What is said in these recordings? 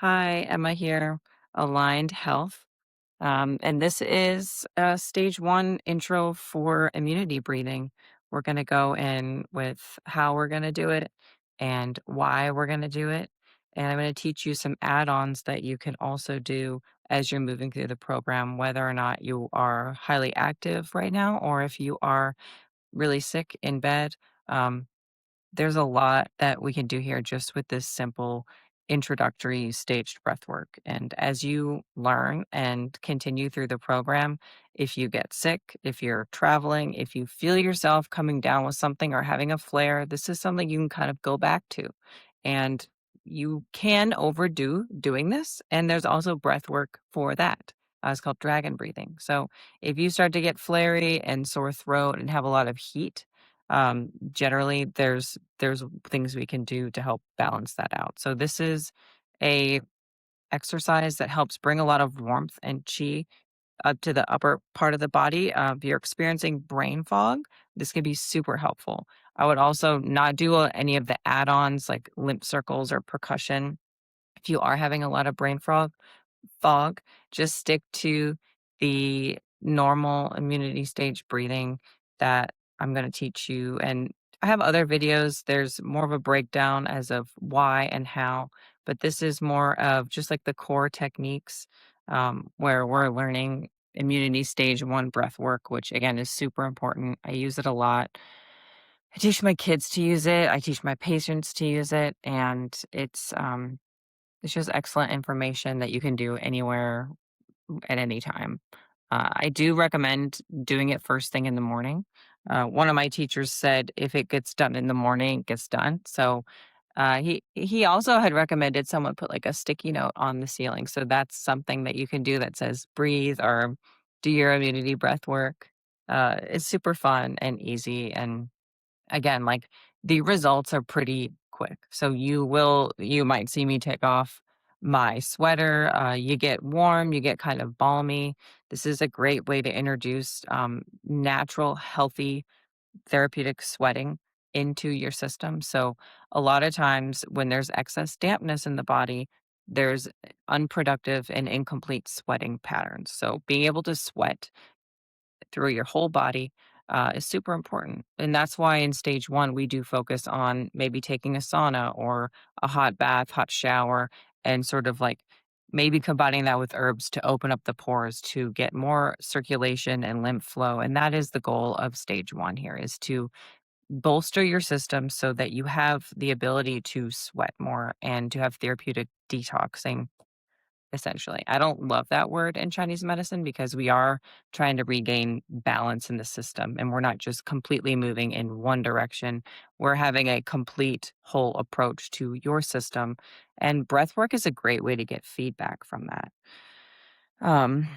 Hi, Emma here, Aligned Health. And this is a stage one intro for immunity breathing. We're going to go in with how we're going to do it and why we're going to do it. And I'm going to teach you some add ons that you can also do as you're moving through the program, whether or not you are highly active right now or if you are really sick in bed. Um, there's a lot that we can do here just with this simple introductory staged breath work. And as you learn and continue through the program, if you get sick, if you're traveling, if you feel yourself coming down with something or having a flare, this is something you can kind of go back to. And you can overdo doing this. And there's also breath work for that. It's called dragon breathing. So if you start to get flary and sore throat and have a lot of heat, generally there's things we can do to help balance that out. So this is a exercise that helps bring a lot of warmth and chi up to the upper part of the body. If you're experiencing brain fog, this can be super helpful. I would also not do any of the add-ons like lymph circles or percussion if you are having a lot of fog, just stick to the normal immunity stage breathing that I'm going to teach you. And I have other videos. There's more of a breakdown as of why and how, but this is more of just like the core techniques where we're learning immunity stage one breath work, which again is super important. I use it a lot. I teach my kids to use it. I teach my patients to use it, and it's just excellent information that you can do anywhere at any time. I do recommend doing it first thing in the morning. One of my teachers said if it gets done in the morning, it gets done. So he also had recommended someone put like a sticky note on the ceiling. So that's something that you can do that says breathe or do your immunity breath work. It's super fun and easy, and again, like, the results are pretty quick. So you might see me take off my sweater, you get warm, you get kind of balmy. This is a great way to introduce, natural, healthy, therapeutic sweating into your system. So, a lot of times when there's excess dampness in the body, there's unproductive and incomplete sweating patterns. So, being able to sweat through your whole body is super important. And that's why in stage one, we do focus on maybe taking a sauna or a hot bath, hot shower, and sort of like maybe combining that with herbs to open up the pores to get more circulation and lymph flow. And that is the goal of stage one here is to bolster your system so that you have the ability to sweat more and to have therapeutic detoxing. Essentially. I don't love that word in Chinese medicine because we are trying to regain balance in the system and we're not just completely moving in one direction. We're having a complete whole approach to your system. And breath work is a great way to get feedback from that. Um,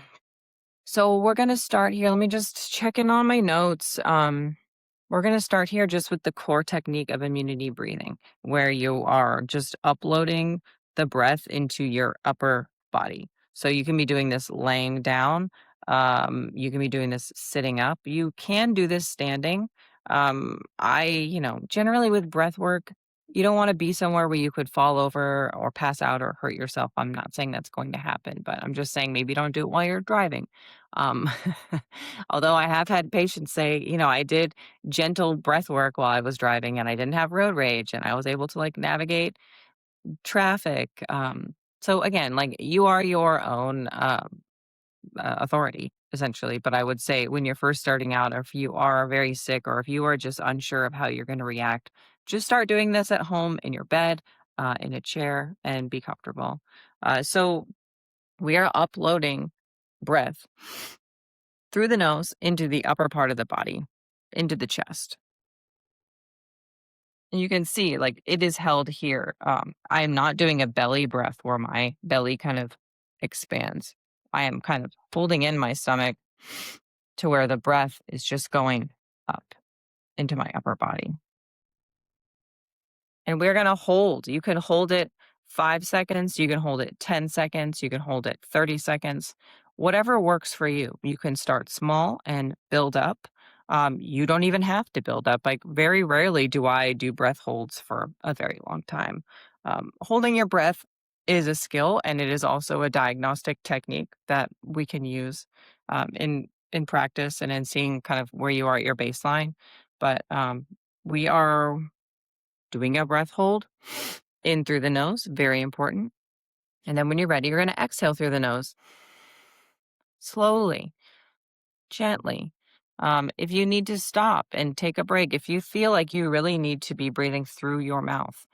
so we're going to start here. Let me just check in on my notes. We're going to start here just with the core technique of immunity breathing, where you are just uploading the breath into your upper body. So you can be doing this laying down. You can be doing this sitting up. You can do this standing. Generally with breath work, you don't want to be somewhere where you could fall over or pass out or hurt yourself. I'm not saying that's going to happen, but I'm just saying maybe don't do it while you're driving. Um, although I have had patients say, I did gentle breath work while I was driving and I didn't have road rage and I was able to like navigate traffic. So again, like you are your own authority essentially. But I would say when you're first starting out, or if you are very sick, or if you are just unsure of how you're going to react, just start doing this at home in your bed, in a chair, and be comfortable. So we are uploading breath through the nose into the upper part of the body, into the chest. And you can see, like, it is held here. I am not doing a belly breath where my belly kind of expands. I am kind of folding in my stomach to where the breath is just going up into my upper body. And we're going to hold. You can hold it 5 seconds. You can hold it 10 seconds. You can hold it 30 seconds. Whatever works for you. You can start small and build up. You don't even have to build up. Like, very rarely do I do breath holds for a very long time. Holding your breath is a skill, and it is also a diagnostic technique that we can use in practice and in seeing kind of where you are at your baseline. But we are doing a breath hold in through the nose, very important. And then when you're ready, you're going to exhale through the nose slowly, gently. If you need to stop and take a break, if you feel like you really need to be breathing through your mouth,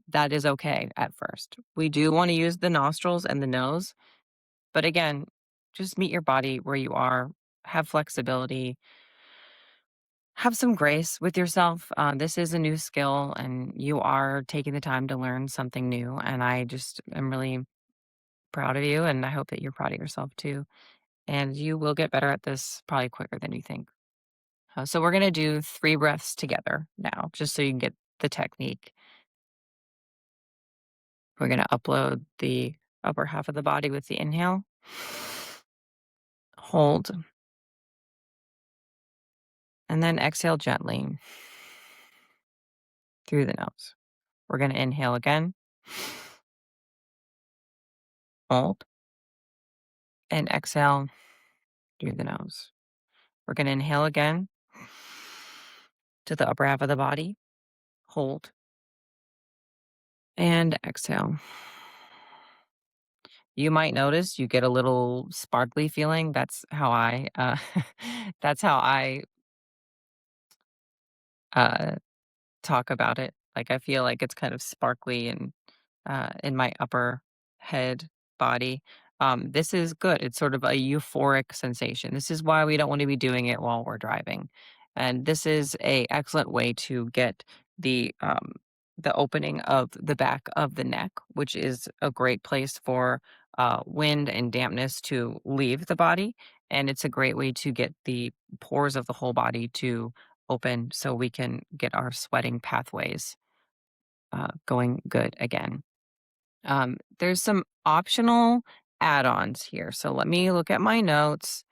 that is okay at first. We do want to use the nostrils and the nose, but again, just meet your body where you are, have flexibility, have some grace with yourself. This is a new skill, and you are taking the time to learn something new. And I just am really proud of you, and I hope that you're proud of yourself too. And you will get better at this probably quicker than you think. So we're going to do 3 breaths together now, just so you can get the technique. We're going to upload the upper half of the body with the inhale, hold, and then exhale gently through the nose. We're going to inhale again, hold, and exhale through the nose. We're going to inhale again to the upper half of the body, hold, and exhale. You might notice you get a little sparkly feeling. That's how I uh, talk about it. Like I feel like it's kind of sparkly and in my upper head body. This is good. It's sort of a euphoric sensation. This is why we don't want to be doing it while we're driving. And this is a excellent way to get the opening of the back of the neck, which is a great place for wind and dampness to leave the body. And it's a great way to get the pores of the whole body to open so we can get our sweating pathways going good again. There's some optional add-ons here. So let me look at my notes.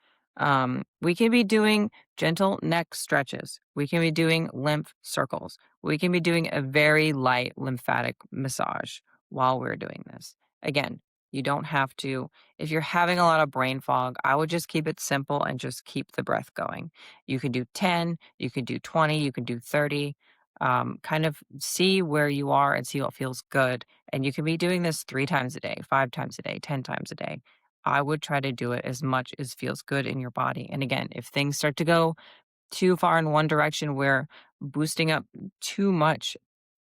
We can be doing gentle neck stretches. We can be doing lymph circles. We can be doing a very light lymphatic massage while we're doing this. Again, you don't have to, if you're having a lot of brain fog, I would just keep it simple and just keep the breath going. You can do 10, you can do 20, you can do 30. Kind of see where you are and see what feels good, and you can be doing this 3 times a day, 5 times a day, 10 times a day. I would try to do it as much as feels good in your body. And again, if things start to go too far in one direction where boosting up too much,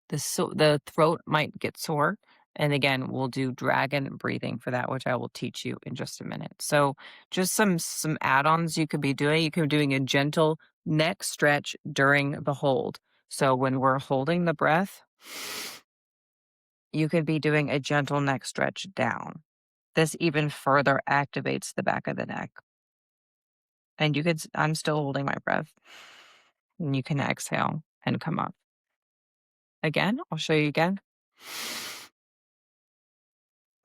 the throat might get sore. And again, we'll do dragon breathing for that, which I will teach you in just a minute. So just some add-ons you could be doing. You could be doing a gentle neck stretch during the hold. So when we're holding the breath, you could be doing a gentle neck stretch down. This even further activates the back of the neck. And I'm still holding my breath. And you can exhale and come up. Again, I'll show you again.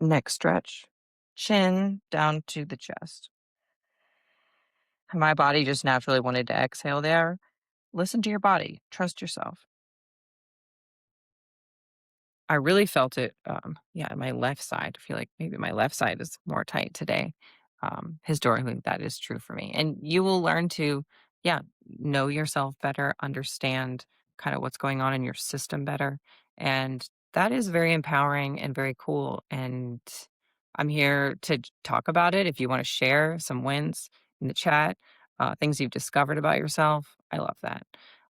Neck stretch, chin down to the chest. My body just naturally wanted to exhale there. Listen to your body. Trust yourself. I really felt it, yeah, my left side. I feel like maybe my left side is more tight today. Historically, that is true for me. And you will learn to, yeah, know yourself better, understand kind of what's going on in your system better. And that is very empowering and very cool. And I'm here to talk about it. If you want to share some wins in the chat, things you've discovered about yourself, I love that.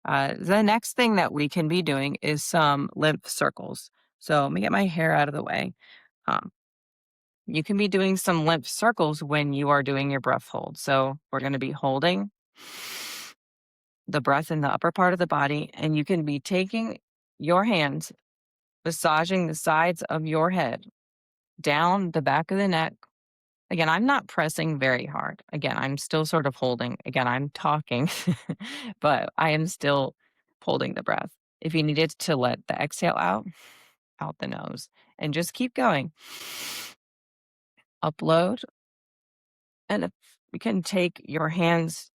The next thing that we can be doing is some lymph circles. So let me get my hair out of the way. Um, you can be doing some lymph circles when you are doing your breath hold. So we're going to be holding the breath in the upper part of the body, and you can be taking your hands, massaging the sides of your head down the back of the neck. Again, I'm not pressing very hard. Again, I'm still sort of holding. Again, I'm talking, but I am still holding the breath. If you needed to let the exhale out the nose, and just keep going. Upload, and if you can take your hands,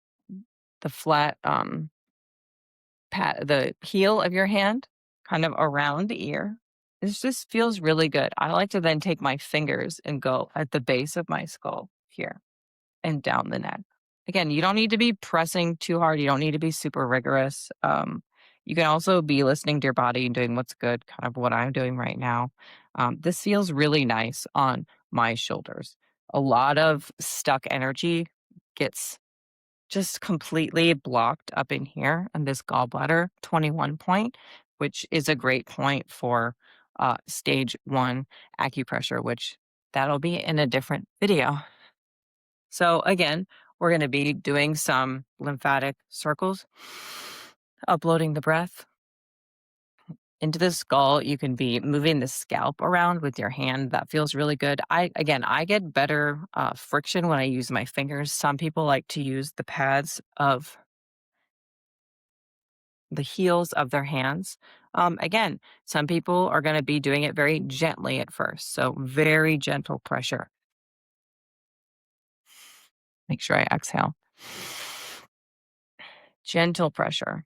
the flat pat the heel of your hand kind of around the ear, This just feels really good. I like to then take my fingers and go at the base of my skull here and down the neck. Again, you don't need to be pressing too hard. You don't need to be super rigorous. You can also be listening to your body and doing what's good, kind of what I'm doing right now. This feels really nice on my shoulders. A lot of stuck energy gets just completely blocked up in here on this gallbladder 21 point, which is a great point for stage one acupressure, which that'll be in a different video. So again, we're going to be doing some lymphatic circles, uploading the breath into the skull. You can be moving the scalp around with your hand. That feels really good. I get better friction when I use my fingers. Some people like to use the pads of the heels of their hands. Again, some people are going to be doing it very gently at first. So very gentle pressure. Make sure I exhale. Gentle pressure.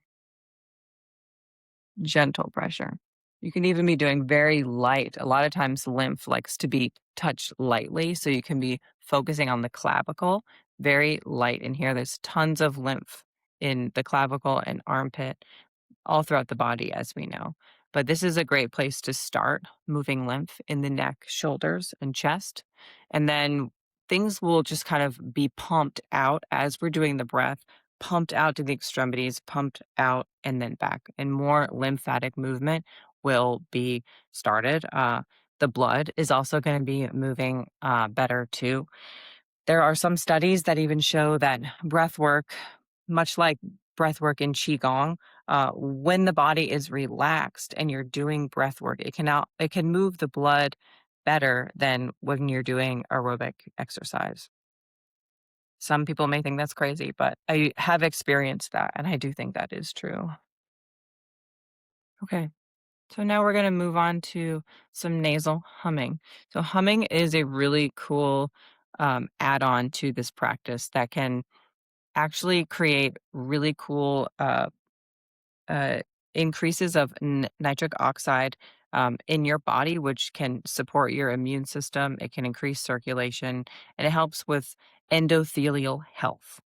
Gentle pressure. You can even be doing very light. A lot of times lymph likes to be touched lightly, so you can be focusing on the clavicle, very light in here. There's tons of lymph in the clavicle and armpit, all throughout the body, as we know. But this is a great place to start moving lymph in the neck, shoulders, and chest. And then things will just kind of be pumped out as we're doing the breath, pumped out to the extremities, pumped out, and then back. And more lymphatic movement will be started. The blood is also going to be moving better too. There are some studies that even show that breath work, much like breath work in Qigong, when the body is relaxed and you're doing breath work, it can move the blood better than when you're doing aerobic exercise. Some people may think that's crazy, but I have experienced that, and I do think that is true. Okay. So now we're going to move on to some nasal humming. So humming is a really cool add-on to this practice that can actually create really cool uh, increases of nitric oxide in your body, which can support your immune system. It can increase circulation, and it helps with endothelial health,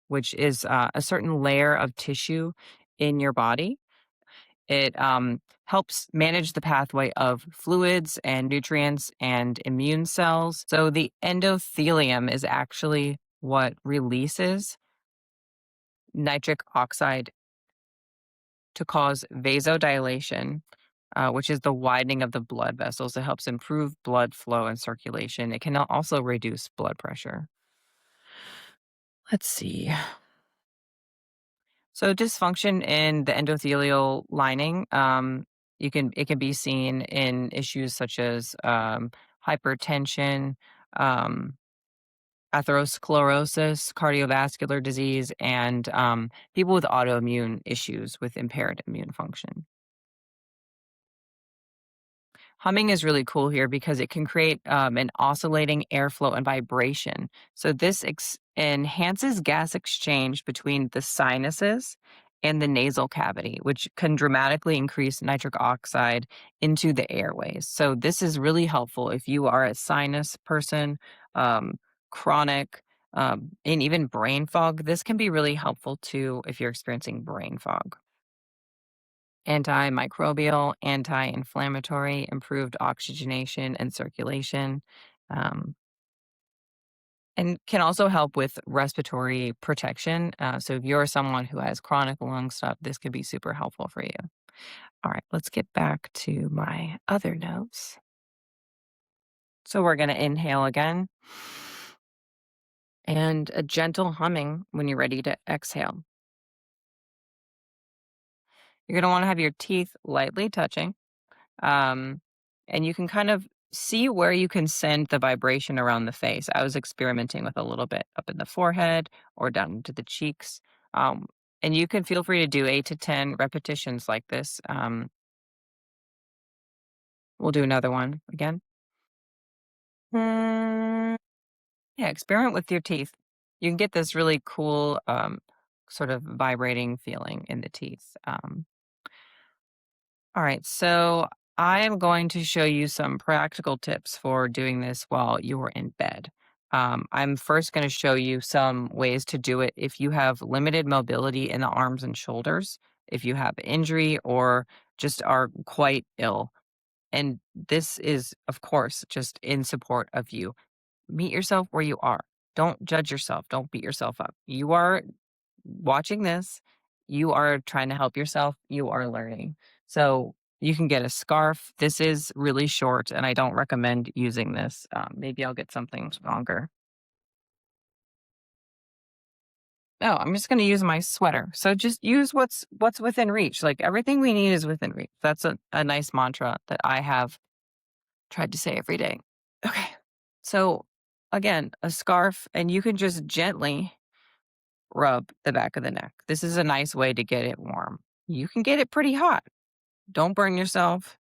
which is a certain layer of tissue in your body. It helps manage the pathway of fluids and nutrients and immune cells. So the endothelium is actually what releases nitric oxide to cause vasodilation, which is the widening of the blood vessels. It helps improve blood flow and circulation. It can also reduce blood pressure. Let's see. So dysfunction in the endothelial lining, it can be seen in issues such as hypertension, um, atherosclerosis, cardiovascular disease, and people with autoimmune issues with impaired immune function. Humming is really cool here because it can create an oscillating airflow and vibration. So this enhances gas exchange between the sinuses and the nasal cavity, which can dramatically increase nitric oxide into the airways. So this is really helpful if you are a sinus person, um, chronic, and even brain fog. This can be really helpful too if you're experiencing brain fog. Antimicrobial, anti-inflammatory, improved oxygenation and circulation, um, and can also help with respiratory protection. So if you're someone who has chronic lung stuff, this could be super helpful for you. All right, let's get back to my other notes. So we're going to inhale again and a gentle humming when you're ready to exhale. You're going to want to have your teeth lightly touching. Um, and you can kind of see where you can send the vibration around the face. I was experimenting with a little bit up in the forehead or down into the cheeks. Um, and you can feel free to do 8 to 10 repetitions like this. We'll do another one again. Mm, Yeah, experiment with your teeth. You can get this really cool sort of vibrating feeling in the teeth. All right, so I am going to show you some practical tips for doing this while you are in bed. I'm first going to show you some ways to do it if you have limited mobility in the arms and shoulders, if you have injury or just are quite ill. And this is, of course, just in support of you. Meet yourself where you are. Don't judge yourself. Don't beat yourself up. You are watching this, you are trying to help yourself, you are learning. So you can get a scarf. This is really short, and I don't recommend using this. Maybe I'll get something longer. No, I'm just going to use my sweater. So just use what's within reach. Like everything we need is within reach. That's a nice mantra that I have tried to say every day. Okay. So again, a scarf, and you can just gently rub the back of the neck. This is a nice way to get it warm. You can get it pretty hot. Don't burn yourself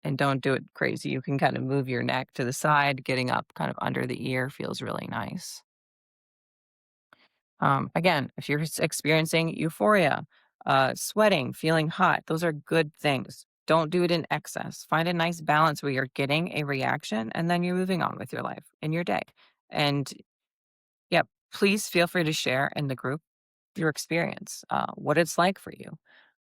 and don't do it crazy. You can kind of move your neck to the side, getting up kind of under the ear feels really nice. Again, if you're experiencing euphoria, sweating, feeling hot, those are good things. Don't do it in excess. Find a nice balance where you're getting a reaction and then you're moving on with your life and your day. And yeah, please feel free to share in the group your experience, what it's like for you,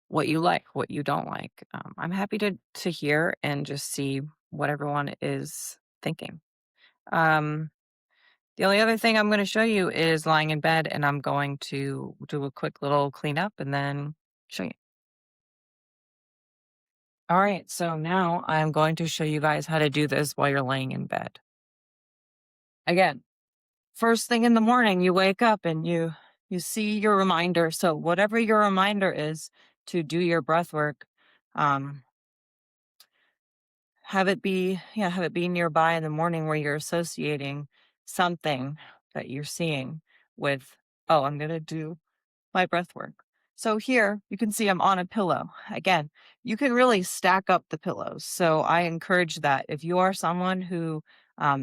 what you like, what you don't like. I'm happy to hear and just see what everyone is thinking. Um, the only other thing I'm going to show you is lying in bed, and I'm going to do a quick little cleanup and then show you. All right, so now I'm going to show you guys how to do this while you're laying in bed. Again, first thing in the morning, you wake up and you see your reminder. So whatever your reminder is to do your breath work, um, have it be nearby in the morning where you're associating something that you're seeing with, oh, I'm gonna do my breath work. So here you can see I'm on a pillow. Again, you can really stack up the pillows. So I encourage that if you are someone who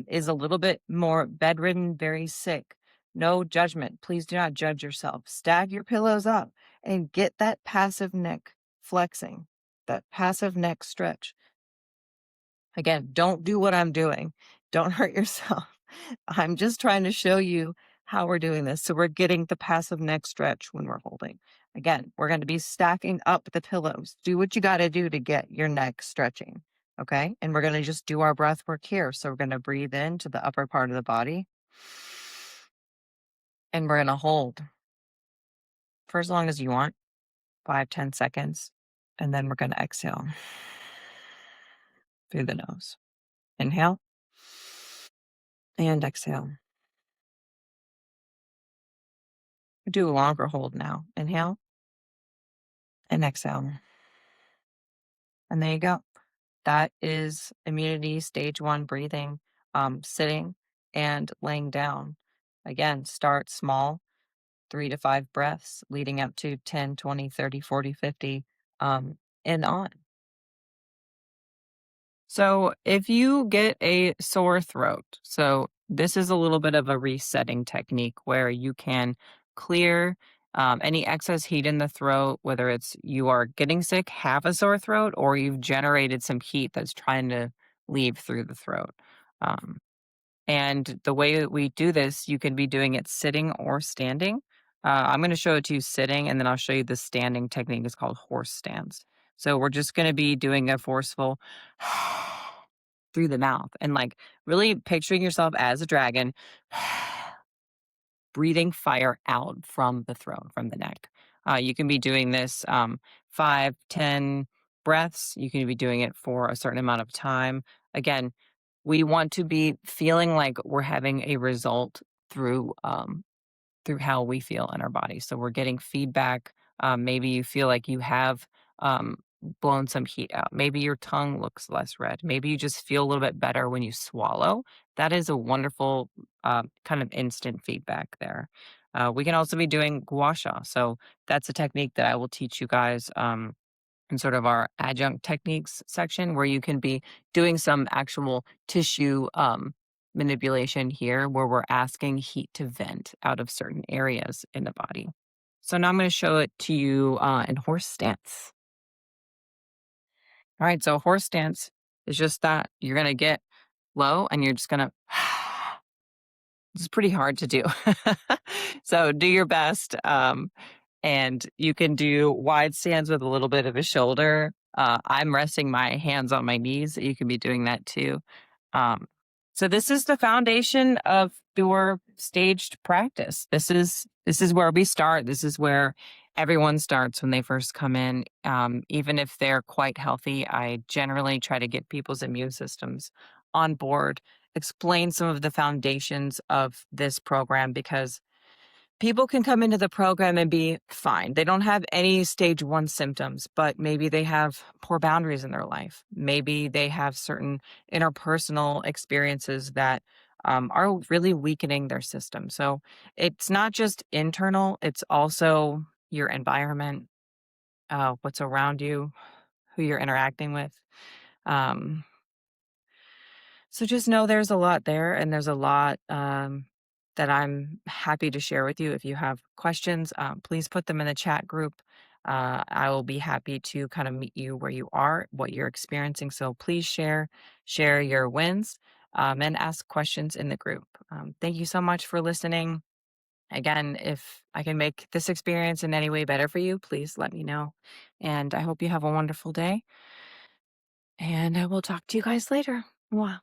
is a little bit more bedridden, very sick, no judgment. Please do not judge yourself. Stack your pillows up and get that passive neck flexing, that passive neck stretch. Again, don't do what I'm doing. Don't hurt yourself. I'm just trying to show you how we're doing this. So we're getting the passive neck stretch when we're holding. Again, we're going to be stacking up the pillows. Do what you got to do to get your neck stretching. Okay. And we're going to just do our breath work here. So we're going to breathe into the upper part of the body and we're going to hold for as long as you want, 5, 10 seconds. And then we're going to exhale through the nose. Inhale and exhale. Do a longer hold now. Inhale and exhale. And there you go. That is immunity stage 1 breathing, sitting and laying down. Again, start small, 3 to 5 breaths, leading up to 10, 20, 30, 40, 50, and on. So if you get a sore throat, so this is a little bit of a resetting technique where you can clear any excess heat in the throat, whether it's you are getting sick, have a sore throat, or you've generated some heat that's trying to leave through the throat. Um, and the way that we do this, you can be doing it sitting or standing. I'm going to show it to you sitting, and then I'll show you the standing technique. It's called horse stance. So we're just going to be doing a forceful through the mouth and like really picturing yourself as a dragon, breathing fire out from the throat, from the neck. You can be doing this 5, 10 breaths. You can be doing it for a certain amount of time. Again, we want to be feeling like we're having a result through how we feel in our body. So we're getting feedback. Maybe you feel like you have um, blown some heat out. Maybe your tongue looks less red. Maybe you just feel a little bit better when you swallow. That is a wonderful kind of instant feedback there. We can also be doing gua sha. So that's a technique that I will teach you guys. In sort of our adjunct techniques section, where you can be doing some actual tissue manipulation here, where we're asking heat to vent out of certain areas in the body. So now I'm going to show it to you in horse stance. All right, so horse stance is just that. You're gonna get low and you're just gonna it's pretty hard to do. So do your best. And you can do wide stands with a little bit of a shoulder. I'm resting my hands on my knees. You can be doing that too. Um, so this is the foundation of your staged practice. This is where we start. This is where everyone starts when they first come in. Even if they're quite healthy, I generally try to get people's immune systems on board, explain some of the foundations of this program because people can come into the program and be fine. They don't have any stage one symptoms, but maybe they have poor boundaries in their life. Maybe they have certain interpersonal experiences that are really weakening their system. So it's not just internal, it's also your environment, what's around you, who you're interacting with. Um, so just know there's a lot there, and there's a lot that I'm happy to share with you. If you have questions, please put them in the chat group. I will be happy to kind of meet you where you are, what you're experiencing. So please share your wins, and ask questions in the group. Thank you so much for listening. Again, if I can make this experience in any way better for you, please let me know. And I hope you have a wonderful day. And I will talk to you guys later. Mwah.